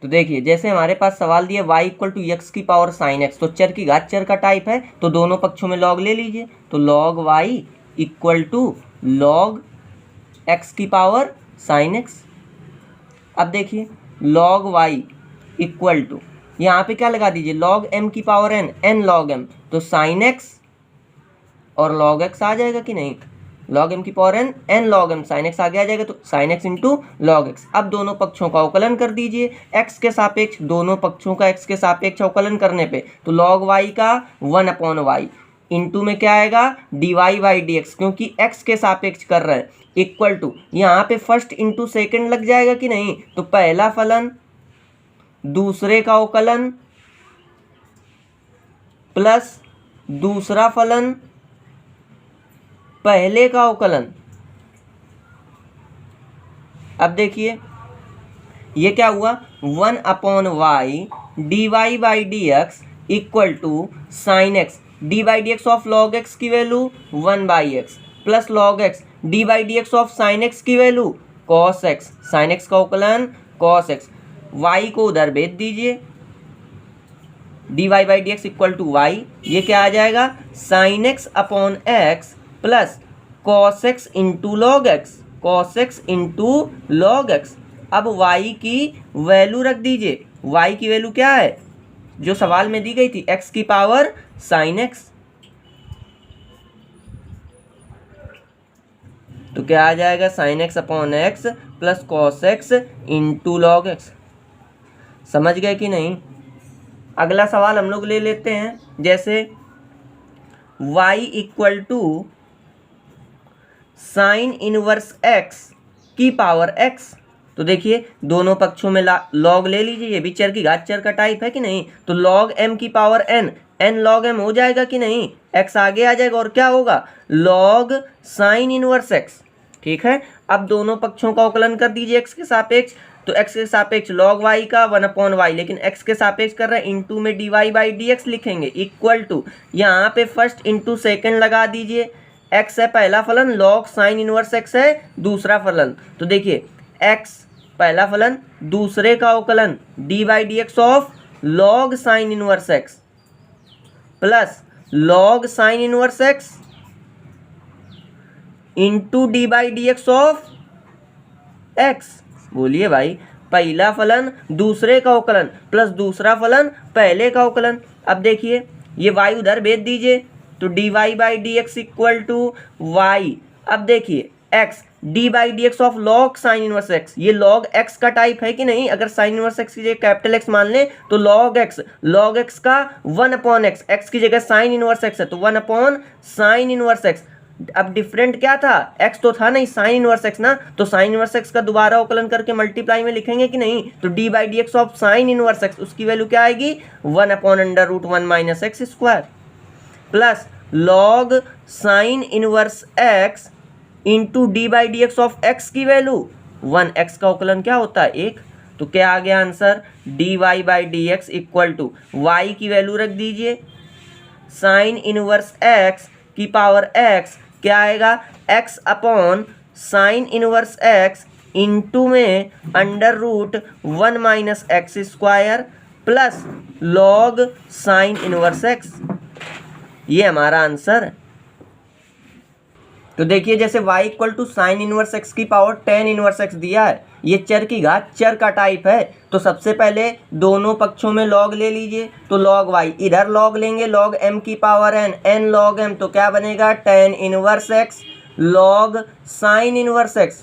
तो देखिए जैसे हमारे पास सवाल दिया y इक्वल टू एक्स की पावर साइन एक्स, तो चर की घात चर का टाइप है, तो दोनों पक्षों में लॉग ले लीजिए। तो log y equal to log x की पावर साइन एक्स। अब देखिए लॉग y इक्वल टू, यहाँ पे क्या लगा दीजिए, लॉग m की power n, n log m, तो साइन एक्स और लॉग x आ जाएगा कि नहीं, लॉग m की power n, n log m, sine x आगे आ जाएगा, तो sine x into log x। अब दोनों पक्षों का अवकलन कर दीजिए x के सापेक्ष, दोनों पक्षों का x के सापेक्ष अवकलन करने पे तो लॉग y का 1/y इंटू में क्या आएगा, dy बाई डी एक्स, क्योंकि x के सापेक्ष कर रहे हैं, इक्वल टू यहाँ पे फर्स्ट इंटू सेकेंड लग जाएगा कि नहीं, तो पहला फलन दूसरे का अवकलन प्लस दूसरा फलन पहले का अवकलन। अब देखिए ये क्या हुआ, 1/y dy by d x equal to sine x, d by d x of log x की value 1/x plus log x d by d x of sine x की value cos x, sine x का अवकलन cos x. y को उधर भेज दीजिए, d y by d x equal to y, ये क्या आ जाएगा, sine x upon x plus cos x into log x, cos x into log x. अब y की वैल्यू रख दीजिए, y की वैल्यू क्या है जो सवाल में दी गई थी, x की पावर साइन एक्स, तो क्या आ जाएगा, sine x upon x plus cos x into log x. समझ गए कि नहीं। अगला सवाल हम लोग ले लेते हैं, जैसे y equal to sine inverse x की पावर x। तो देखिए दोनों पक्षों में लॉग ले लीजिए, ये भी चर की घात चर का टाइप है कि नहीं, तो लॉग m की power n, n log m हो जाएगा कि नहीं, x आगे आ जाएगा और क्या होगा, लॉग साइन इनवर्स x। ठीक है, अब दोनों पक्षों का अवकलन कर दीजिए x के सापेक्ष, तो x के सापेक्ष log y का 1/y, लेकिन x के सापेक्ष कर रहे हैं, इंटू में dy बाई डी एक्स लिखेंगे, इक्वल टू यहाँ पे फर्स्ट इंटू सेकेंड लगा दीजिए, x है पहला फलन, log साइन इनवर्स x है दूसरा फलन, तो देखिए x पहला फलन, दूसरे का अवकलन D by d x of log sine inverse x plus log sine inverse x into d by d x of x। बोलिए भाई, पहला फलन दूसरे का अवकलन प्लस दूसरा फलन पहले का अवकलन। अब देखिए ये y उधर भेज दीजिए, तो dy by d x equal to y. अब देखिए x d by d x of log sine inverse x, ये log x का टाइप है कि नहीं, अगर साइन इनवर्स x की जगह कैपिटल x मान लें तो log x का 1/x, x की जगह साइन इनवर्स x है तो 1/साइन इनवर्स x। अब डिफरेंट क्या था, x तो था नहीं, साइन इनवर्स x ना, तो साइन इनवर्स x का दोबारा अवकलन करके मल्टीप्लाई में लिखेंगे कि नहीं, तो D by d x of sine inverse x, उसकी वैल्यू क्या आएगी, 1/√1 - x square plus log sine inverse x into d by d x of x की वैल्यू 1x का अवकलन क्या होता है, 1, तो क्या आ गया answer, d y by d x equal to y की वैल्यू रख दीजिए, साइन इनवर्स x की पावर x क्या आएगा, x upon sine inverse x into में √1 - x square plus log sine inverse x, ये हमारा आंसर है। तो देखिए जैसे y equal to sine inverse x की पावर टेन इनवर्स x दिया है, ये चर की घात चर का टाइप है, तो सबसे पहले दोनों पक्षों में लॉग ले लीजिए, तो लॉग y, इधर लॉग लेंगे लॉग m की power n, n log m, तो क्या बनेगा, ten inverse x log sine inverse x।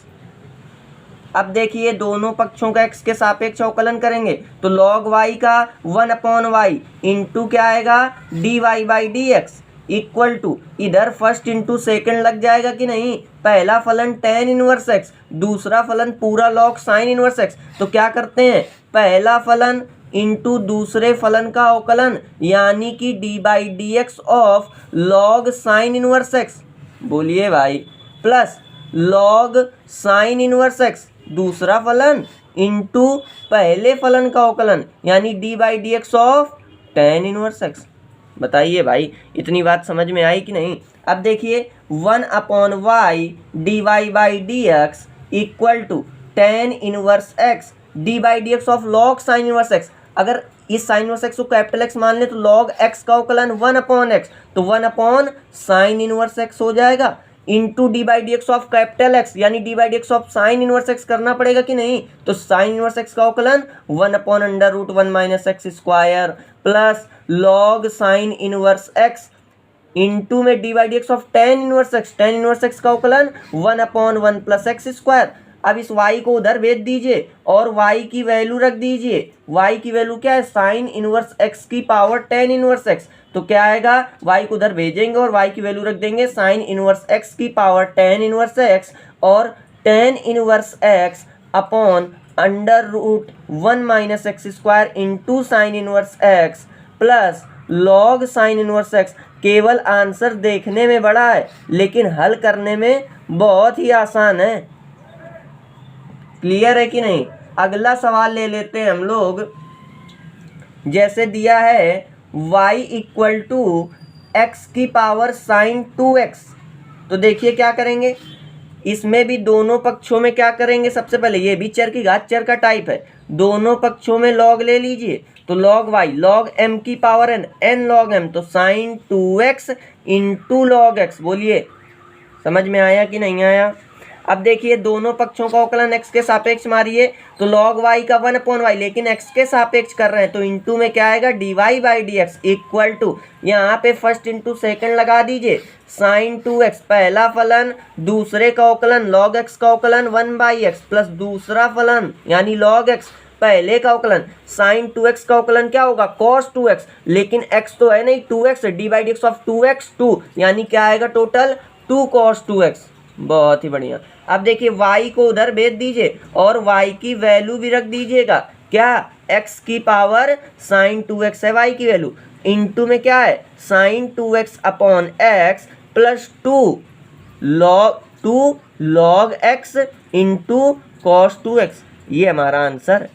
अब देखिए दोनों पक्षों का x के सापेक्ष अवकलन करेंगे, तो log y का 1/y इंटू क्या आएगा, dy by d x equal to, इधर फर्स्ट इंटू सेकेंड लग जाएगा कि नहीं, पहला फलन टेन इनवर्स x, दूसरा फलन पूरा log साइन इनवर्स x, तो क्या करते हैं, पहला फलन इंटू दूसरे फलन का अवकलन, यानी कि D by d x of log sine inverse x। बोलिए भाई, plus log sine inverse x दूसरा फलन इंटू पहले फलन का अवकलन, यानी d by d x of tan inverse x। बताइए भाई, इतनी बात समझ में आई कि नहीं। अब देखिए 1/y dy by d x equal to ten inverse x d by d x of log sine inverse x. अगर इस साइन इनवर्स एक्स को कैपिटल एक्स मान ले तो लॉग एक्स का अवकलन 1/x, तो 1 साइन इनवर्स एक्स हो जाएगा, into d by d x of capital x, यानी d by d x of sine inverse x करना पड़ेगा कि नहीं। तो साइन इनवर्स एक्स का अवकलन 1/√1 - x square plus log sine inverse x into में d by d x of tan inverse x, tan inverse x का अवकलन 1/1 + x स्क्वायर। अब इस y को उधर भेज दीजिए और y की वैल्यू रख दीजिए। y की वैल्यू क्या है, साइन इनवर्स x की पावर टेन इनवर्स x। तो क्या आएगा, y को उधर भेजेंगे और y की वैल्यू रख देंगे साइन इनवर्स x की पावर टेन इनवर्स x और ten inverse x upon √1 - x square into sine inverse x plus log sine inverse x। केवल आंसर देखने में बड़ा है लेकिन हल करने में बहुत ही आसान है। क्लियर है कि नहीं। अगला सवाल ले लेते हैं हम लोग। जैसे दिया है y = x की पावर साइन 2x, तो देखिए क्या करेंगे, इसमें भी दोनों पक्षों में क्या करेंगे, सबसे पहले ये भी चर की घात चर का टाइप है, दोनों पक्षों में लॉग ले लीजिए। तो लॉग y लॉग m की पावर n log m, तो sine 2x into log x। बोलिए समझ में आया कि नहीं आया। अब देखिए दोनों पक्षों का अवकलन x के सापेक्ष मारिए, तो log y का 1/y, लेकिन x के सापेक्ष कर रहे हैं तो इंटू में क्या आएगा, dy by d x equal to, यहाँ पे फर्स्ट इंटू सेकेंड लगा दीजिए, साइन 2x पहला फलन दूसरे का अवकलन log x का अवकलन 1/x प्लस दूसरा फलन यानी log x पहले का अवकलन साइन 2x का अवकलन क्या होगा, cos 2x, लेकिन x तो है नहीं 2x, D by d x of 2x 2, यानी क्या आएगा टोटल 2 cos 2x। बहुत ही बढ़िया। अब देखिए y को उधर भेज दीजिए और y की वैल्यू भी रख दीजिएगा, क्या, x की पावर साइन 2x है y की वैल्यू, इंटू में क्या है sine 2x upon x plus 2 log x into cos 2x। ये हमारा आंसर।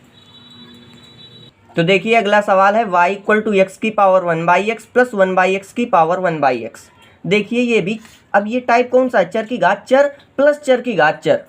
तो देखिए अगला सवाल है y = x की पावर 1/x प्लस 1/x की पावर 1/x। देखिए ये भी, अब ये टाइप कौन सा है, चर की घात चर प्लस चर की घात चर।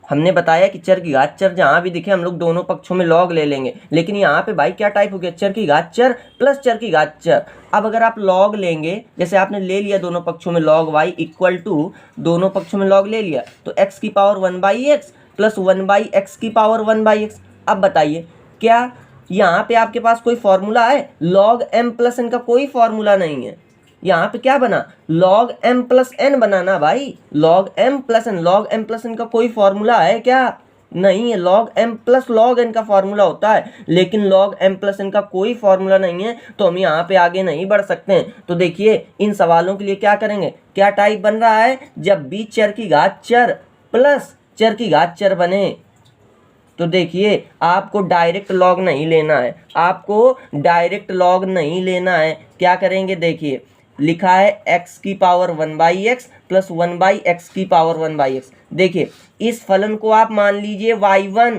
हमने बताया कि चर की घात चर जहाँ भी दिखे हम लोग दोनों पक्षों में लॉग ले लेंगे, लेकिन यहाँ पे भाई क्या टाइप हो गया, चर की घात चर प्लस चर की घात चर। अब अगर आप लॉग लेंगे, जैसे आपने ले लिया दोनों पक्षों में लॉग y = दोनों पक्षों में लॉग ले लिया, तो x की पावर 1/x प्लस 1/x की पावर 1/x। अब बताइए क्या यहाँ पे आपके पास कोई फॉर्मूला है, log m प्लस n का कोई फॉर्मूला नहीं है। यहाँ पे क्या बना, log m प्लस n बनाना भाई, log m plus n, log m plus n का कोई फॉर्मूला है क्या, नहीं है। log m plus log n का फॉर्मूला होता है, लेकिन log m प्लस n का कोई फॉर्मूला नहीं है, तो हम यहाँ पे आगे नहीं बढ़ सकते हैं। तो देखिए इन सवालों के लिए क्या करेंगे, क्या टाइप बन रहा है, जब भी चर की घात चर प्लस चर की घात चर बने, तो देखिए आपको डायरेक्ट लॉग नहीं लेना है, आपको डायरेक्ट लॉग नहीं लेना है। क्या करेंगे, देखिए लिखा है x की पावर 1/x प्लस 1/x की पावर 1/x। देखिए इस फलन को आप मान लीजिए y1,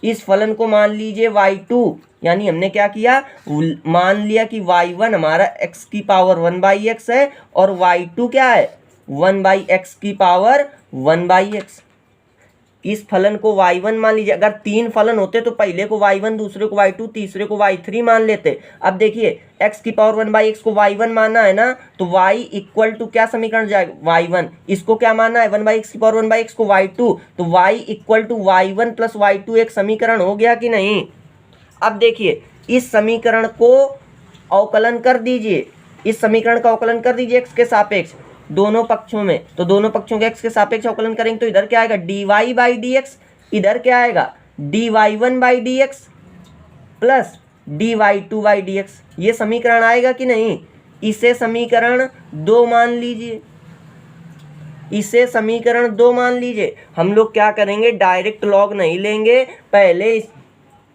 इस फलन को मान लीजिए y2, यानी हमने क्या किया, मान लिया कि y1 हमारा x की पावर 1/x है और y2 क्या है 1/x की पावर 1/x। इस फलन को y1 मान लीजिए, अगर 3 फलन होते तो पहले को y1, दूसरे को y2, तीसरे को y3 मान लेते। अब देखिए x की पावर 1/x को y1 मानना है ना, तो y = क्या समीकरण जाएगा, y1, इसको क्या मानना है 1/x की पावर 1/x को y2, तो y = y1 प्लस y2 एक समीकरण हो गया कि नहीं। अब देखिए इस समीकरण को अवकलन कर दीजिए, इस समीकरण का अवकलन कर दीजिए x के सापेक्ष दोनों पक्षों में, तो दोनों पक्षों के x के सापेक्ष अवकलन करेंगे तो इधर क्या आएगा dy बाई डी एक्स, इधर क्या आएगा dy1 by d x plus dy2 by d x. ये समीकरण आएगा कि नहीं, इसे समीकरण 2 मान लीजिए, इसे समीकरण 2 मान लीजिए। हम लोग क्या करेंगे, डायरेक्ट लॉग नहीं लेंगे, पहले इस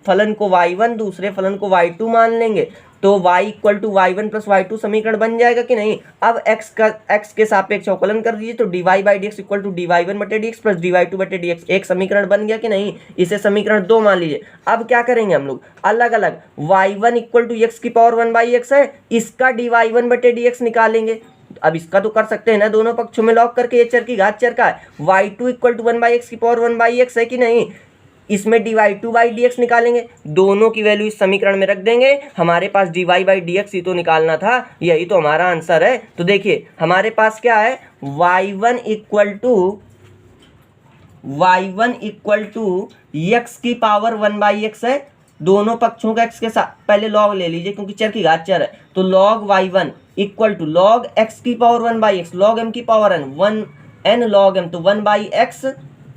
फलन को y1 दूसरे फलन को y2 मान लेंगे, तो y = y1 प्लस y2 समीकरण बन जाएगा कि नहीं। अब x के सापेक्ष अवकलन कर दीजिए, तो dy by d x equal to dy1/dx plus dy2/dx एक समीकरण बन गया कि नहीं, इसे समीकरण 2 मान लीजिए। अब क्या करेंगे हम लोग, अलग अलग y1 = x की पावर 1/x है, इसका dy1/dx निकालेंगे। अब इसका तो कर सकते हैं ना दोनों पक्षों में लॉग करके, ये चर की घात चर का है, y2 = 1/x की पावर 1/x है कि नहीं, इसमें dy/2/dx निकालेंगे, दोनों की वैल्यू इस समीकरण में रख देंगे, हमारे पास dy/dx ही तो निकालना था, यही तो हमारा आंसर है। तो देखिए हमारे पास क्या है, y1 इक्वल टू x की पावर 1/x है, दोनों पक्षों का x के साथ पहले लॉग ले लीजिए क्योंकि चर की घात चर है, तो log y1 equal to log x की पावर 1/x log m की पावर n log m, तो 1/x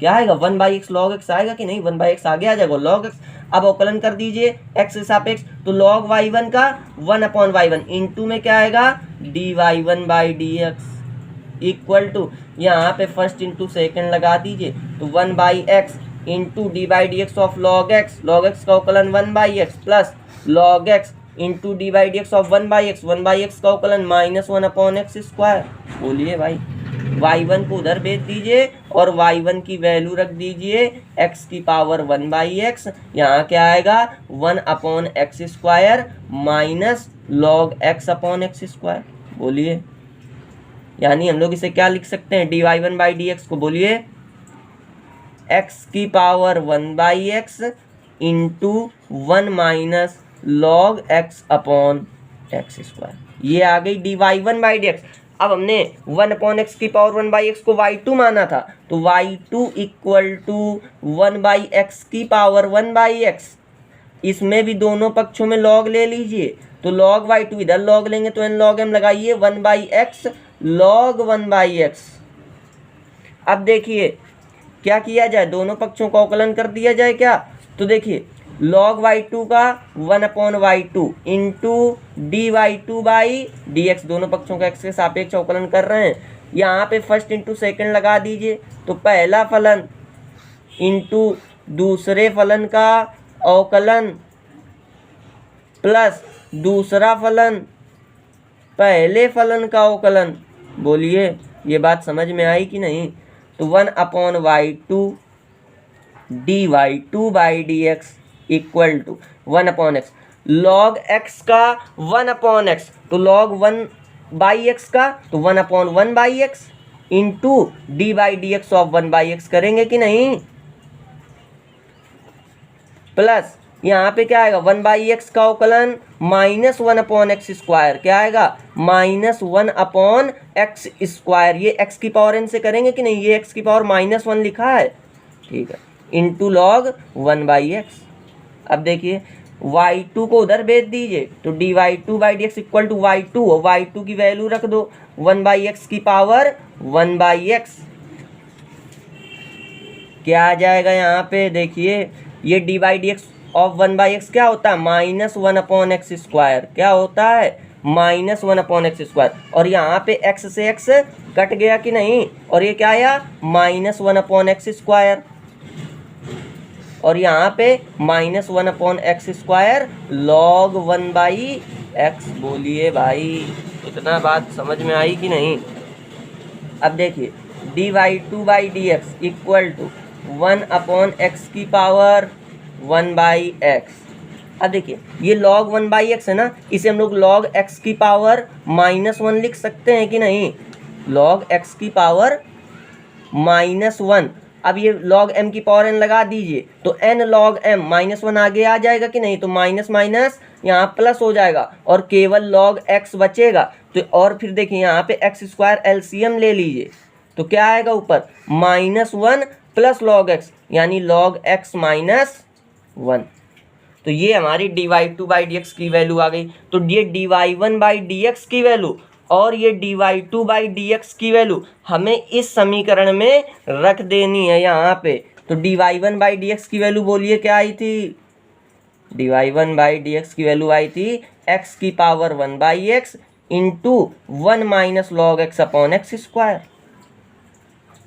क्या आएगा, 1/x log x आएगा कि नहीं, 1/x आगे आ जाएगा log x। अब अवकलन कर दीजिए x के सापेक्ष, तो log y1 का 1/y1 इंटू में क्या आएगा dy1/dx इक्वल टू, यहाँ पे फर्स्ट इंटू सेकेंड लगा दीजिए, तो 1/x into dy/dx of log x का अवकलन 1/x plus log x into dy/dx of 1/x का अवकलन -1/x²। बोलिए भाई, y1 को उधर भेज दीजिए और y1 की वैल्यू रख दीजिए x की पावर 1/x, यहाँ क्या आएगा 1/x² माइनस log x/x²। बोलिए, यानी हम लोग इसे क्या लिख सकते हैं, dy1/dx को बोलिए x की power 1/x into 1 minus log x/x²। ये आ गई dy1/dx। अब हमने 1/x की पावर 1/x को y2 माना था, तो y2 इक्वल टू 1/x की पावर 1/x, इसमें भी दोनों पक्षों में log ले लीजिए, तो log y2 इधर log लेंगे तो n log m लगाइए 1/x log 1/x। अब देखिए क्या किया जाए, दोनों पक्षों का अवकलन कर दिया जाए क्या, तो देखिए log y2 का 1/y2 इंटू dy2/dx, दोनों पक्षों का x के सापेक्ष अवकलन कर रहे हैं, यहाँ पे फर्स्ट इंटू सेकेंड लगा दीजिए, तो पहला फलन इंटू दूसरे फलन का अवकलन प्लस दूसरा फलन पहले फलन का अवकलन। बोलिए ये बात समझ में आई कि नहीं, तो 1/y2 dy2/dx equal to 1/x log x का 1/x, तो log 1/x का तो 1/1/x into dy/dx of 1/x करेंगे कि नहीं, प्लस यहाँ पे क्या आएगा 1/x का अवकलन -1/x², क्या आएगा -1/x², ये x की पावर n से करेंगे कि नहीं, ये x की पावर -1 लिखा है, ठीक है, इंटू log 1/x। अब देखिए y2 को उधर भेज दीजिए, तो dy2/dx इक्वल टू y2, और y2 की वैल्यू रख दो 1/x की पावर 1/x, क्या आ जाएगा यहाँ पे देखिए, ये dy/dx ऑफ 1/x क्या होता है -1/x², क्या होता है -1/x², और यहाँ पे x से x कट गया कि नहीं, और ये क्या आया -1/x², और यहाँ पे -1/x² log 1/x। बोलिए भाई, इतना बात समझ में आई कि नहीं। अब देखिए dy2/dx इक्वल टू 1/x की पावर 1/x। अब देखिए ये log 1/x है ना, इसे हम लोग log x की पावर -1 लिख सकते हैं कि नहीं, log x की पावर -1। अब ये log m की पावर n लगा दीजिए, तो n log m -1 आगे आ जाएगा कि नहीं, तो माइनस माइनस यहाँ प्लस हो जाएगा और केवल log x बचेगा, तो और फिर देखिए यहाँ पे x² LCM ले लीजिए, तो क्या आएगा ऊपर -1 प्लस log x, यानी log x -1। तो ये हमारी dy2/dx की वैल्यू आ गई। तो ये dy1/dx की वैल्यू और ये dy2/dx की वैल्यू हमें इस समीकरण में रख देनी है यहाँ पे। तो dy1/dx की वैल्यू बोलिए क्या आई थी, dy1/dx की वैल्यू आई थी x की power 1/x into 1 minus log x/x²।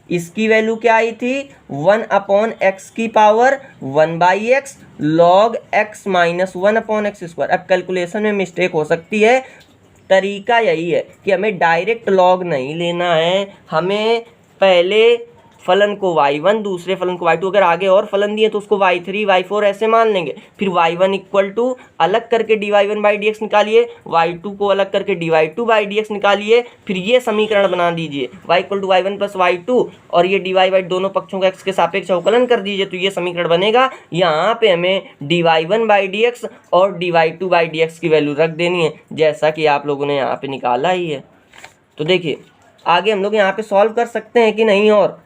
इसकी वैल्यू क्या आई थी 1/x की power 1/x log x minus 1/x²। अब कैलकुलेशन में मिस्टेक हो सकती है, तरीका यही है कि हमें डायरेक्ट लॉग नहीं लेना है, हमें पहले फलन को y1, दूसरे फलन को y2, अगर आगे और फलन दिए तो उसको y3 y4 ऐसे मान लेंगे। फिर y1 इक्वल टू अलग करके dy1/dx निकालिए, y2 को अलग करके dy2/dx निकालिए, फिर ये समीकरण बना दीजिए y equal to y1 plus y2 और ये dy बाई दोनों पक्षों का x के सापेक्ष अवकलन कर दीजिए, तो ये समीकरण बनेगा। यहाँ पे हमें dy1/dx और dy2/dx की वैल्यू रख देनी है, जैसा कि आप लोगों ने यहाँ पे निकाला ही है। तो देखिए आगे हम लोग यहाँ पे सॉल्व कर सकते हैं कि नहीं, और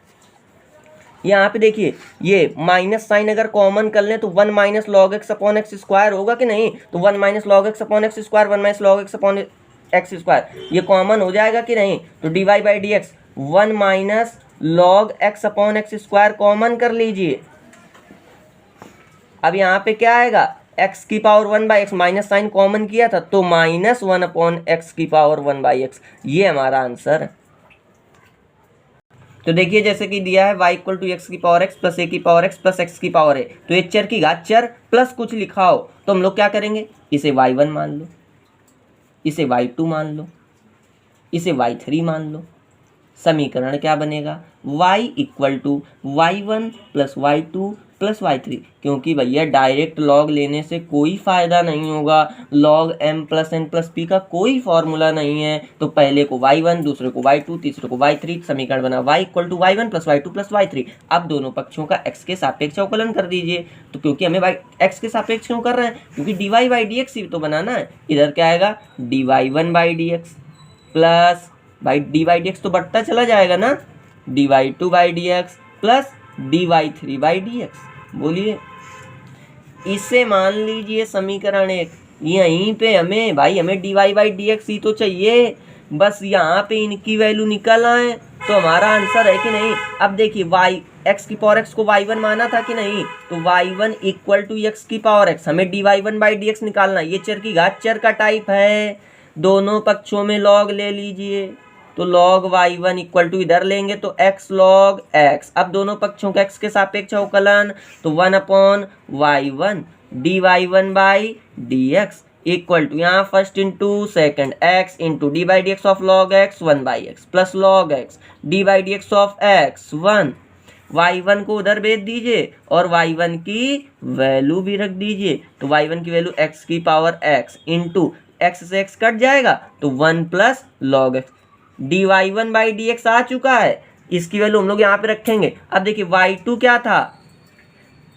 यहाँ पे देखिए ये माइनस साइन अगर कॉमन कर लें तो 1 minus log x upon x square होगा कि नहीं, तो 1 minus log x upon x square 1 minus log x upon x square ये कॉमन हो जाएगा कि नहीं, तो dy/dx 1 minus log x upon x square common कर लीजिए। अब यहाँ पे क्या आएगा, x की power 1/x, minus sign common किया था तो -1 अपॉन x की पावर 1/x, ये हमारा आंसर है। तो देखिए जैसे कि दिया है y इक्वल टू एक्स की पावर x प्लस a की पावर x प्लस x की पावर a, तो ये चर की घात चर प्लस कुछ लिखा हो तो हम लोग क्या करेंगे, इसे y1 मान लो, इसे y2 मान लो, इसे y3 मान लो। समीकरण क्या बनेगा, y equal to y1 plus y2 plus y3, क्योंकि भैया डायरेक्ट लॉग लेने से कोई फ़ायदा नहीं होगा, log m plus n plus p का कोई फॉर्मूला नहीं है। तो पहले को y1, दूसरे को y2, तीसरे को y3, समीकरण बना y equal to y1 plus y2 plus y3। अब दोनों पक्षों का x के सापेक्ष अवकलन कर दीजिए, तो क्योंकि हमें x के सापेक्ष क्यों कर रहे हैं, क्योंकि dy/dx ही तो बनाना है। इधर क्या आएगा, dy1/dx प्लस भाई dy/dx तो बढ़ता चला जाएगा ना, dy2/dx प्लस dy3/dx। बोलिए, इसे मान लीजिए समीकरण 1। यहीं पे हमें dy/dx ही तो चाहिए, बस यहाँ पे इनकी वैल्यू निकल आए तो हमारा आंसर है कि नहीं। अब देखिए x की पावर x को y1 माना था कि नहीं, तो y1 इक्वल टू x की पावर x, हमें dy1/dx निकालना है। ये चर की घात चर का टाइप है, दोनों पक्षों में लॉग ले लीजिए, तो लॉग y1 इक्वल टू इधर लेंगे तो x लॉग x। अब दोनों पक्षों का x के सापेक्ष अवकलन, तो 1 upon y1 dy1/dx equal to यहाँ first into second x into dy/dx of log x 1/x plus log x dy/dx of x 1। y1 को उधर भेज दीजिए और y1 की वैल्यू भी रख दीजिए, तो y1 की वैल्यू x की पावर x इंटू x से x कट जाएगा तो 1 प्लस लॉग x। dy1/dx आ चुका है, इसकी वैल्यू हम लोग यहाँ पे रखेंगे। अब देखिए y2 क्या था,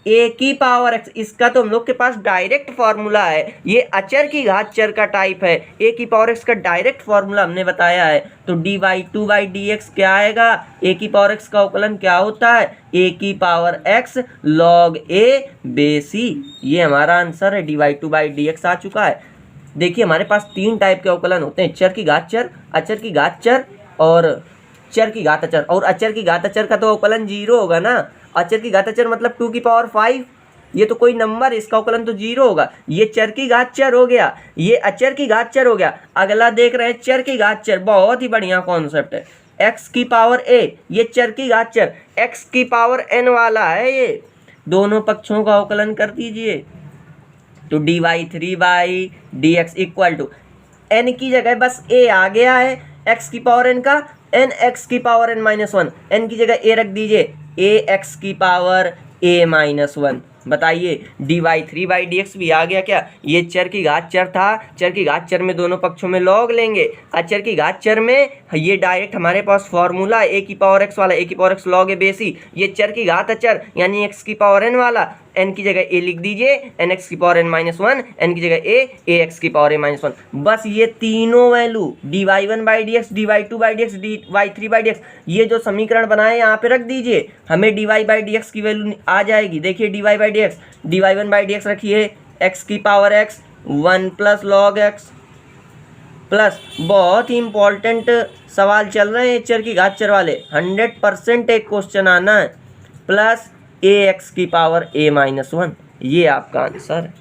a की पावर x, इसका तो हम लोग के पास डायरेक्ट फॉर्मूला है, ये अचर की घात चर का टाइप है, a की पावर x का डायरेक्ट फॉर्मूला हमने बताया है। तो dy2/dx क्या आएगा, a की पावर x का अवकलन क्या होता है, a की power x log a base c, ये हमारा आंसर है। dy2/dx आ चुका है। देखिए हमारे पास 3 टाइप के अवकलन होते हैं, चर की घात चर, अचर की घात चर और चर की घात अचर। और अचर की घात अचर का तो अवकलन 0 होगा ना, अचर की घात अचर मतलब 2 की पावर 5, ये तो कोई नंबर, इसका अवकलन तो 0 होगा। ये चर की घात चर हो गया, ये अचर की घात चर हो गया। अगला देख रहे हैं चर की घात चर, बहुत ही बढ़िया कॉन्सेप्ट है। x की पावर a, ये चर की घात चर, x की पावर n वाला है, ये दोनों पक्षों का अवकलन कर दीजिए, तो dy3/dx इक्वल टू n की जगह बस a आ गया है, x की पावर n का n x की पावर n-1, n की जगह a रख दीजिए, a x की पावर a-1। बताइए dy3/dx भी आ गया क्या, ये चर की घात चर था, चर की घात चर में दोनों पक्षों में लॉग लेंगे, अचर की घात चर में ये डायरेक्ट हमारे पास फॉर्मूला a की पावर x वाला, a की पावर x लॉग ए बेसी, ये चर की घात अचर यानी x की पावर n वाला, n की जगह a लिख दीजिए, nx की पावर n-1, n की जगह a ax की पावर a-1। बस ये तीनों वैल्यू dy1/dx, dy2/dx, dy3/dx, ये जो समीकरण बनाए यहाँ पे रख दीजिए, हमें dy/dx की वैल्यू आ जाएगी। देखिए dy/dx, dy1/dx रखिए, x की power x 1 plus log x plus, बहुत ही इंपॉर्टेंट सवाल चल रहे हैं चर की घात चर वाले, 100% एक क्वेश्चन आना है, प्लस ax की पावर a-1, ये आपका आंसर है।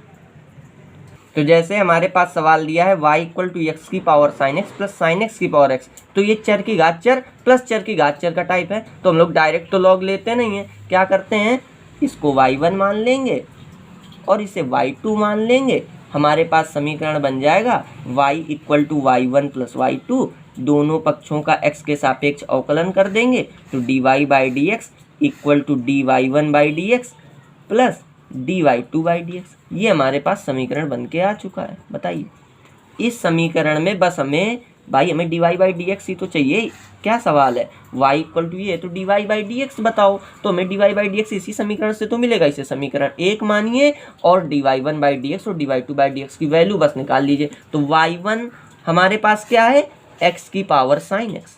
तो जैसे हमारे पास सवाल दिया है y इक्वल टू एक्स की power sine x plus sign x की पावर x, तो ये चर की घात चर प्लस चर की घात चर का टाइप है, तो हम लोग डायरेक्ट तो लॉग लेते नहीं हैं, क्या करते हैं, इसको y1 मान लेंगे और इसे y2 मान लेंगे, हमारे पास समीकरण बन जाएगा y equal to y1 plus y2, दोनों पक्षों का x के सापेक्ष अवकलन कर देंगे, तो dy/dx equal to dy1/dx plus dy2/dx। ये हमारे पास समीकरण बन के आ चुका है। बताइए इस समीकरण में बस हमें dy/dx ही तो चाहिए। क्या सवाल है, y इक्वल टू ये तो dy/dx बताओ, तो हमें dy/dx इसी समीकरण से तो मिलेगा। इसे समीकरण 1 मानिए और dy1/dx और dy2/dx की वैल्यू बस निकाल लीजिए। तो y1 हमारे पास क्या है, x की पावर sin x।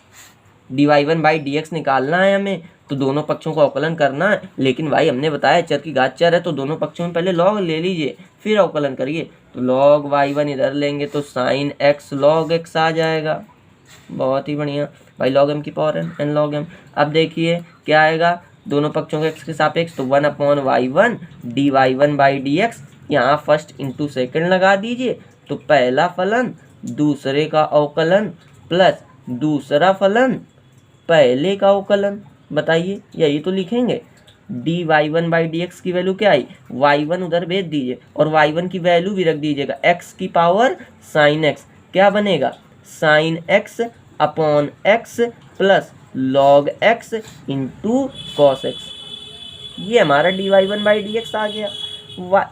dy1/dx निकालना है हमें, तो दोनों पक्षों का अवकलन करना है। लेकिन भाई हमने बताया चर की घात चर है, तो दोनों पक्षों में पहले log ले लीजिए फिर अवकलन करिए। तो log y1 इधर लेंगे तो sin x log x आ जाएगा। बहुत ही बढ़िया भाई, log m की पावर n log m। अब देखिए क्या आएगा, दोनों पक्षों के x के सापेक्ष, तो 1/y1 dy1/dx। यहाँ फर्स्ट इंटू सेकेंड लगा दीजिए, तो पहला फलन दूसरे का अवकलन प्लस दूसरा फलन पहले का अवकलन। बताइए यही तो लिखेंगे। dy1/dx की वैल्यू क्या आई, y1 उधर भेज दीजिए और y1 की वैल्यू भी रख दीजिएगा, x की पावर sin x। क्या बनेगा, sin x upon x plus log x into cos x। ये हमारा dy1/dx आ गया।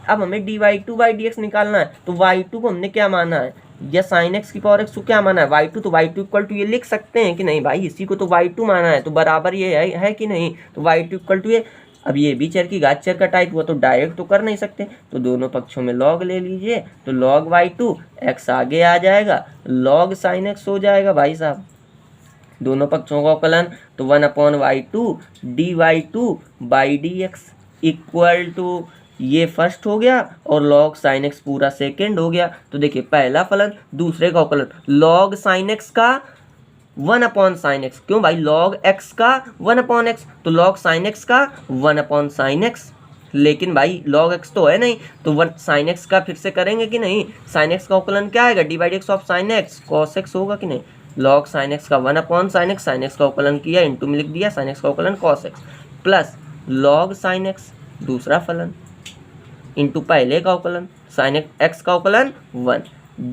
अब हमें dy2/dx निकालना है, तो y2 को हमने क्या माना है, या sin x की पावर x को क्या माना है, y2। तो y2 इक्वल टू ये लिख सकते हैं कि नहीं भाई, इसी को तो y2 माना है, तो बराबर ये है कि नहीं। तो y2 इक्वल टू ये, अब ये भी चर की घात चर का टाइप हुआ, तो डायरेक्ट तो कर नहीं सकते, तो दोनों पक्षों में log ले लीजिए। तो log y2 x आगे आ जाएगा, log sin x हो जाएगा भाई साहब। दोनों पक्षों का अवकलन, तो 1/y2 dy2/dx इक्वल टू ये फर्स्ट हो गया और log sin x पूरा सेकेंड हो गया। तो देखिए पहला फलन दूसरे का अवकलन, log sin x का 1/sin x। क्यों भाई, log x का 1/x, तो log sin x का 1/sin x। लेकिन भाई log x तो है नहीं, तो 1 sin x का फिर से करेंगे कि नहीं। sin x का अवकलन क्या आएगा, dy/dx of sin x cos x होगा कि नहीं। log sin x का 1/sin x, sin x का अवकलन किया, इंटू में लिख दिया sin x का अवकलन cos x plus log sin x दूसरा फलन इंटू पहले का अवकलन sin x का अवकलन 1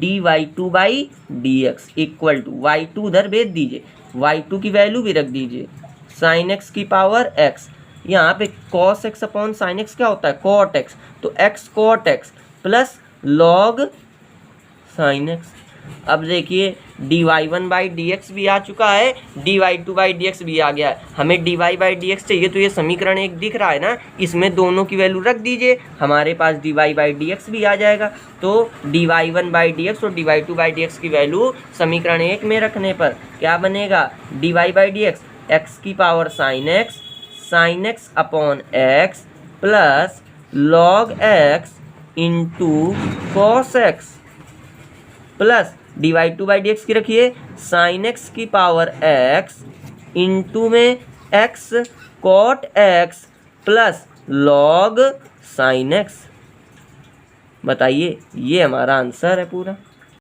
dy2/dx इक्वल टू y2 उधर भेज दीजिए, y2 की वैल्यू भी रख दीजिए, sin x की पावर x। यहाँ पे cos x upon sin x क्या होता है, cot x। तो x cot x plus log sin x। अब देखिए dy1/dx भी आ चुका है, dy2/dx भी आ गया है। हमें dy/dx चाहिए, तो ये समीकरण एक दिख रहा है ना, इसमें दोनों की वैल्यू रख दीजिए, हमारे पास dy/dx भी आ जाएगा। तो dy1/dx और dy2/dx की वैल्यू समीकरण एक में रखने पर क्या बनेगा, dy/dx x की power sin x upon x plus log x into cos x plus dy2/dx की रखिए sin x की पावर x इंटू में x cot x plus log sin x। बताइए ये हमारा आंसर है पूरा।